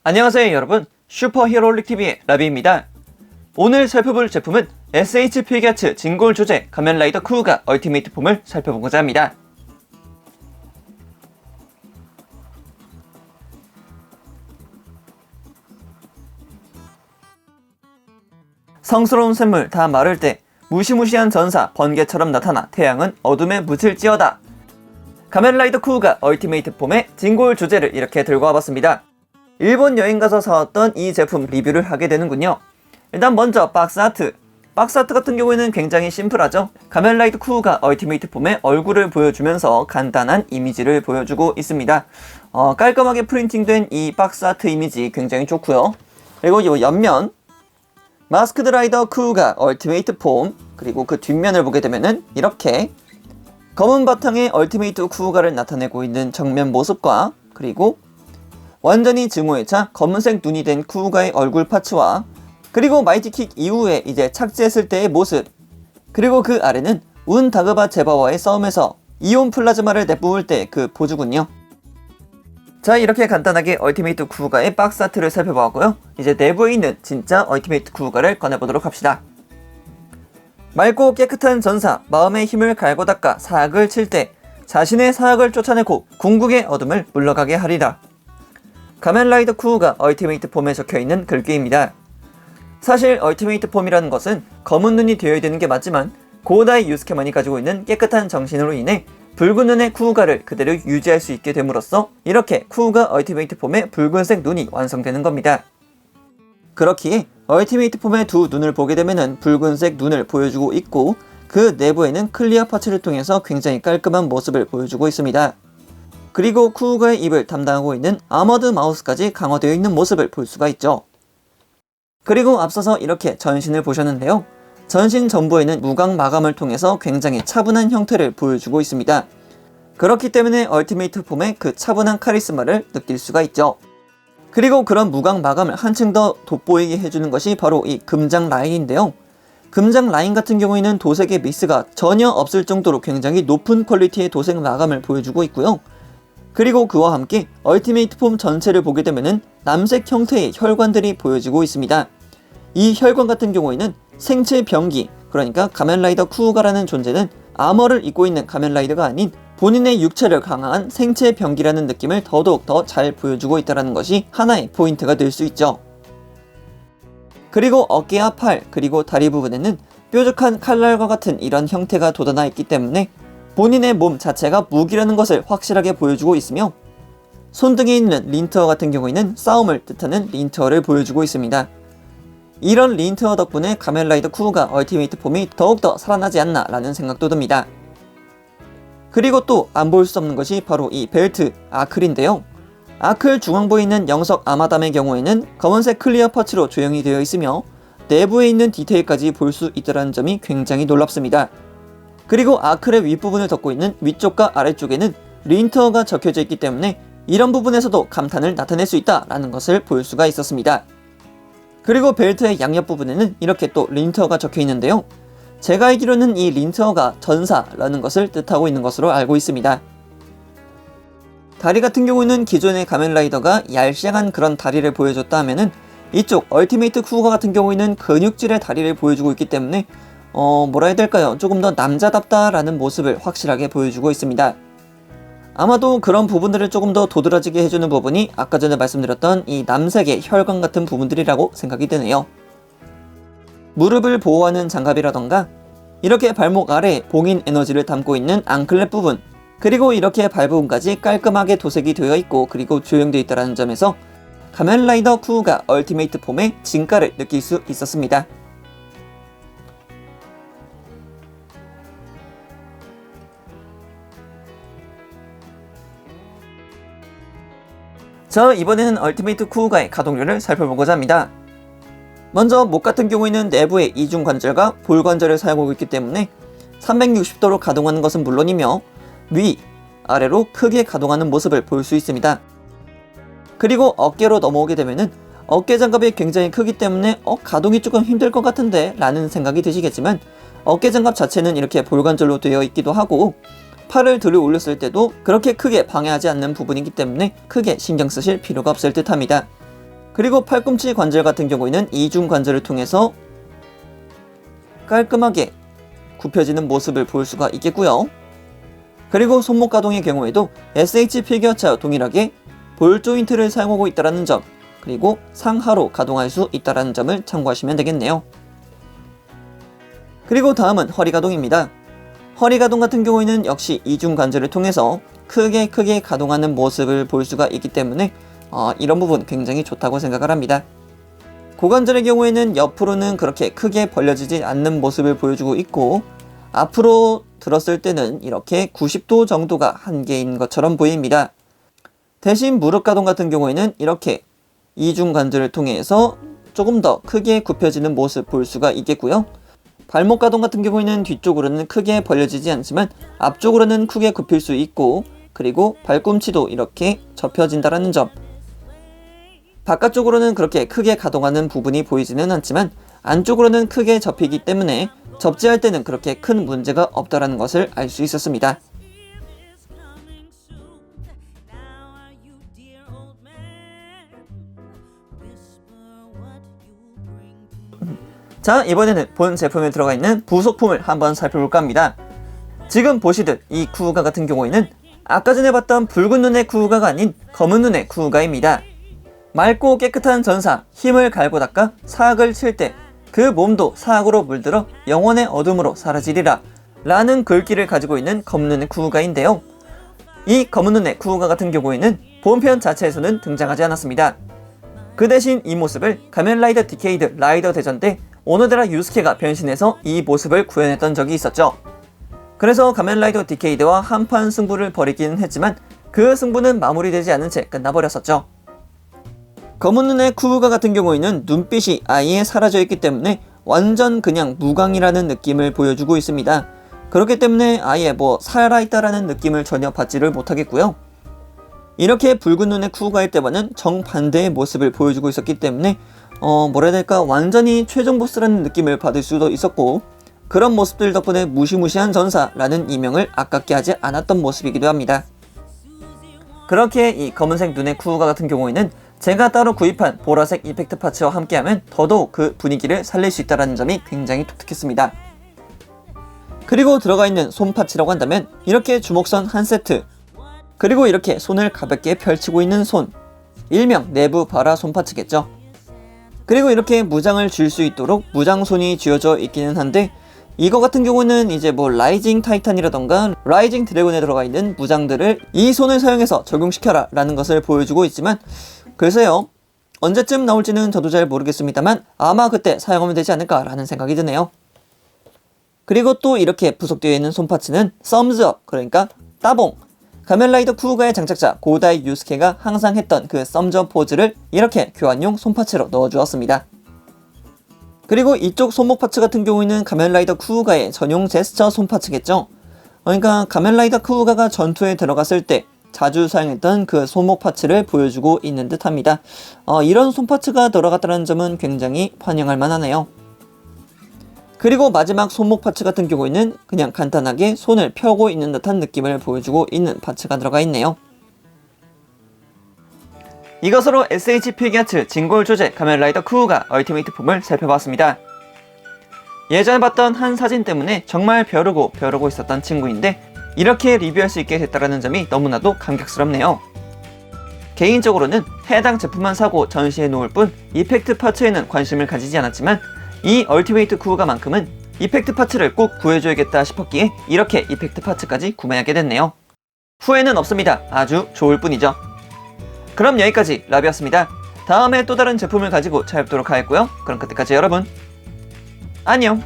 안녕하세요 여러분, 슈퍼히어로릭TV의 라비입니다. 오늘 살펴볼 제품은 SH 피겨츠 진골 조제 가면라이더 쿠우가 얼티메이트 폼을 살펴보고자 합니다. 성스러운 샘물 다 마를 때 무시무시한 전사 번개처럼 나타나 태양은 어둠에 묻힐지어다. 가면라이더 쿠우가 얼티메이트 폼의 진골 조제를 이렇게 들고 와봤습니다. 일본 여행가서 사왔던 이 제품 리뷰를 하게 되는군요. 일단 먼저 박스아트. 박스아트 같은 경우에는 굉장히 심플하죠. 가면라이더 쿠우가 얼티메이트 폼의 얼굴을 보여주면서 간단한 이미지를 보여주고 있습니다. 깔끔하게 프린팅된 이 박스아트 이미지 굉장히 좋고요. 그리고 이 옆면 마스크드 라이더 쿠우가 얼티메이트 폼, 그리고 그 뒷면을 보게 되면은 이렇게 검은 바탕에 얼티메이트 쿠우가를 나타내고 있는 정면 모습과, 그리고 완전히 증오에 차 검은색 눈이 된 쿠우가의 얼굴 파츠와, 그리고 마이티킥 이후에 이제 착지했을 때의 모습, 그리고 그 아래는 운 다그바 제바와의 싸움에서 이온 플라즈마를 내뿜을 때 그 포즈군요. 자, 이렇게 간단하게 얼티메이트 쿠우가의 박스 아트를 살펴보았고요. 이제 내부에 있는 진짜 얼티메이트 쿠우가를 꺼내보도록 합시다. 맑고 깨끗한 전사, 마음의 힘을 갈고 닦아 사악을 칠 때 자신의 사악을 쫓아내고 궁극의 어둠을 물러가게 하리라. 가면라이더 쿠우가 얼티메이트 폼에 적혀있는 글귀입니다. 사실 얼티메이트 폼이라는 것은 검은 눈이 되어야 되는 게 맞지만 고다이 유스케만이 가지고 있는 깨끗한 정신으로 인해 붉은 눈의 쿠우가를 그대로 유지할 수 있게 됨으로써 이렇게 쿠우가 얼티메이트 폼의 붉은색 눈이 완성되는 겁니다. 그렇기에 얼티메이트 폼의 두 눈을 보게 되면은 붉은색 눈을 보여주고 있고, 그 내부에는 클리어 파츠를 통해서 굉장히 깔끔한 모습을 보여주고 있습니다. 그리고 쿠우가의 입을 담당하고 있는 아머드 마우스까지 강화되어 있는 모습을 볼 수가 있죠. 그리고 앞서서 이렇게 전신을 보셨는데요. 전신 전부에는 무광 마감을 통해서 굉장히 차분한 형태를 보여주고 있습니다. 그렇기 때문에 얼티메이트 폼의 그 차분한 카리스마를 느낄 수가 있죠. 그리고 그런 무광 마감을 한층 더 돋보이게 해주는 것이 바로 이 금장 라인인데요. 금장 라인 같은 경우에는 도색의 미스가 전혀 없을 정도로 굉장히 높은 퀄리티의 도색 마감을 보여주고 있고요. 그리고 그와 함께 얼티메이트 폼 전체를 보게 되면은 남색 형태의 혈관들이 보여지고 있습니다. 이 혈관 같은 경우에는 생체 병기, 그러니까 가면라이더 쿠우가라는 존재는 아머를 입고 있는 가면라이더가 아닌 본인의 육체를 강화한 생체 병기라는 느낌을 더더욱 더 잘 보여주고 있다는 것이 하나의 포인트가 될 수 있죠. 그리고 어깨와 팔, 그리고 다리 부분에는 뾰족한 칼날과 같은 이런 형태가 돋아나 있기 때문에 본인의 몸 자체가 무기라는 것을 확실하게 보여주고 있으며, 손등에 있는 린트어 같은 경우에는 싸움을 뜻하는 린트어를 보여주고 있습니다. 이런 린트어 덕분에 가면라이더 쿠우가 얼티메이트 폼이 더욱더 살아나지 않나 라는 생각도 듭니다. 그리고 또 안 볼 수 없는 것이 바로 이 벨트 아클인데요. 아클 중앙부에 있는 영석 아마담의 경우에는 검은색 클리어 파츠로 조형이 되어 있으며 내부에 있는 디테일까지 볼 수 있다는 점이 굉장히 놀랍습니다. 그리고 아클의 윗부분을 덮고 있는 위쪽과 아래쪽에는 린트어가 적혀져 있기 때문에 이런 부분에서도 감탄을 나타낼 수 있다는 것을 볼 수가 있었습니다. 그리고 벨트의 양옆 부분에는 이렇게 또 린트어가 적혀 있는데요. 제가 알기로는 이 린트어가 전사라는 것을 뜻하고 있는 것으로 알고 있습니다. 다리 같은 경우는 기존의 가면라이더가 얄쌍한 그런 다리를 보여줬다 하면은 이쪽 얼티메이트 쿠우가 같은 경우에는 근육질의 다리를 보여주고 있기 때문에 뭐라 해야 될까요? 조금 더 남자답다라는 모습을 확실하게 보여주고 있습니다. 아마도 그런 부분들을 조금 더 도드라지게 해주는 부분이 아까 전에 말씀드렸던 이 남색의 혈관 같은 부분들이라고 생각이 드네요. 무릎을 보호하는 장갑이라던가 이렇게 발목 아래 봉인 에너지를 담고 있는 앙클렛 부분, 그리고 이렇게 발 부분까지 깔끔하게 도색이 되어 있고 그리고 조형되어 있다는 점에서 가면라이더 쿠우가 얼티메이트 폼의 진가를 느낄 수 있었습니다. 자, 이번에는 얼티메이트 쿠우가의 가동률을 살펴보고자 합니다. 먼저 목 같은 경우에는 내부에 이중 관절과 볼 관절을 사용하고 있기 때문에 360도로 가동하는 것은 물론이며 위, 아래로 크게 가동하는 모습을 볼 수 있습니다. 그리고 어깨로 넘어오게 되면은 어깨 장갑이 굉장히 크기 때문에 가동이 조금 힘들 것 같은데 라는 생각이 드시겠지만, 어깨 장갑 자체는 이렇게 볼 관절로 되어 있기도 하고 팔을 들어 올렸을 때도 그렇게 크게 방해하지 않는 부분이기 때문에 크게 신경 쓰실 필요가 없을 듯 합니다. 그리고 팔꿈치 관절 같은 경우에는 이중 관절을 통해서 깔끔하게 굽혀지는 모습을 볼 수가 있겠고요. 그리고 손목 가동의 경우에도 SH 피규어차와 동일하게 볼 조인트를 사용하고 있다는 점, 그리고 상하로 가동할 수 있다는 점을 참고하시면 되겠네요. 그리고 다음은 허리 가동입니다. 허리 가동 같은 경우에는 역시 이중 관절을 통해서 크게 가동하는 모습을 볼 수가 있기 때문에 이런 부분 굉장히 좋다고 생각을 합니다. 고관절의 경우에는 옆으로는 그렇게 크게 벌려지지 않는 모습을 보여주고 있고, 앞으로 들었을 때는 이렇게 90도 정도가 한계인 것처럼 보입니다. 대신 무릎 가동 같은 경우에는 이렇게 이중 관절을 통해서 조금 더 크게 굽혀지는 모습 볼 수가 있겠고요. 발목 가동 같은 경우에는 뒤쪽으로는 크게 벌려지지 않지만 앞쪽으로는 크게 굽힐 수 있고, 그리고 발꿈치도 이렇게 접혀진다는 점, 바깥쪽으로는 그렇게 크게 가동하는 부분이 보이지는 않지만 안쪽으로는 크게 접히기 때문에 접지할 때는 그렇게 큰 문제가 없다는 것을 알 수 있었습니다. 자, 이번에는 본 제품에 들어가 있는 부속품을 한번 살펴볼까 합니다. 지금 보시듯 이 쿠우가 같은 경우에는 아까 전에 봤던 붉은 눈의 쿠우가가 아닌 검은 눈의 쿠우가입니다. 맑고 깨끗한 전사, 힘을 갈고 닦아 사악을 칠 때 그 몸도 사악으로 물들어 영원의 어둠으로 사라지리라 라는 글귀를 가지고 있는 검은 눈의 쿠우가인데요. 이 검은 눈의 쿠우가 같은 경우에는 본편 자체에서는 등장하지 않았습니다. 그 대신 이 모습을 가면라이더 디케이드 라이더 대전 때 오노데라 유스케가 변신해서 이 모습을 구현했던 적이 있었죠. 그래서 가면라이더 디케이드와 한판 승부를 벌이기는 했지만 그 승부는 마무리되지 않은 채 끝나버렸었죠. 검은 눈의 쿠우가 같은 경우에는 눈빛이 아예 사라져 있기 때문에 완전 그냥 무광이라는 느낌을 보여주고 있습니다. 그렇기 때문에 아예 살아있다라는 느낌을 전혀 받지를 못하겠고요. 이렇게 붉은 눈의 쿠우가일 때와는 정반대의 모습을 보여주고 있었기 때문에 완전히 최종 보스라는 느낌을 받을 수도 있었고, 그런 모습들 덕분에 무시무시한 전사라는 이명을 아깝게 하지 않았던 모습이기도 합니다. 그렇게 이 검은색 눈의 쿠우가 같은 경우에는 제가 따로 구입한 보라색 이펙트 파츠와 함께하면 더더욱 그 분위기를 살릴 수 있다는 점이 굉장히 독특했습니다. 그리고 들어가 있는 손 파츠라고 한다면 이렇게 주먹선 한 세트, 그리고 이렇게 손을 가볍게 펼치고 있는 손, 일명 내부 바라 손 파츠겠죠. 그리고 이렇게 무장을 쥘 수 있도록 무장손이 쥐어져 있기는 한데, 이거 같은 경우는 이제 라이징 타이탄이라던가 라이징 드래곤에 들어가 있는 무장들을 이 손을 사용해서 적용시켜라 라는 것을 보여주고 있지만, 글쎄요, 언제쯤 나올지는 저도 잘 모르겠습니다만 아마 그때 사용하면 되지 않을까 라는 생각이 드네요. 그리고 또 이렇게 부속되어 있는 손 파츠는 썸즈업, 그러니까 따봉, 가면라이더 쿠우가의 장착자 고다이 유스케가 항상 했던 그 썸즈업 포즈를 이렇게 교환용 손 파츠로 넣어주었습니다. 그리고 이쪽 손목 파츠 같은 경우에는 가면라이더 쿠우가의 전용 제스처 손 파츠겠죠. 그러니까 가면라이더 쿠우가가 전투에 들어갔을 때 자주 사용했던 그 손목 파츠를 보여주고 있는 듯 합니다. 이런 손 파츠가 들어갔다는 점은 굉장히 환영할 만하네요. 그리고 마지막 손목 파츠 같은 경우에는 그냥 간단하게 손을 펴고 있는 듯한 느낌을 보여주고 있는 파츠가 들어가 있네요. 이것으로 SH 피규어츠 진골 조제 가면라이더 쿠우가 얼티메이트 폼을 살펴봤습니다. 예전에 봤던 한 사진 때문에 정말 벼르고 있었던 친구인데 이렇게 리뷰할 수 있게 됐다는 점이 너무나도 감격스럽네요. 개인적으로는 해당 제품만 사고 전시해 놓을 뿐 이펙트 파츠에는 관심을 가지지 않았지만 이 얼티메이트 쿠우가만큼은 이펙트 파츠를 꼭 구해줘야겠다 싶었기에 이렇게 이펙트 파츠까지 구매하게 됐네요. 후회는 없습니다. 아주 좋을 뿐이죠. 그럼 여기까지 라비였습니다. 다음에 또 다른 제품을 가지고 찾아뵙도록 하겠고요. 그럼 그때까지 여러분 안녕.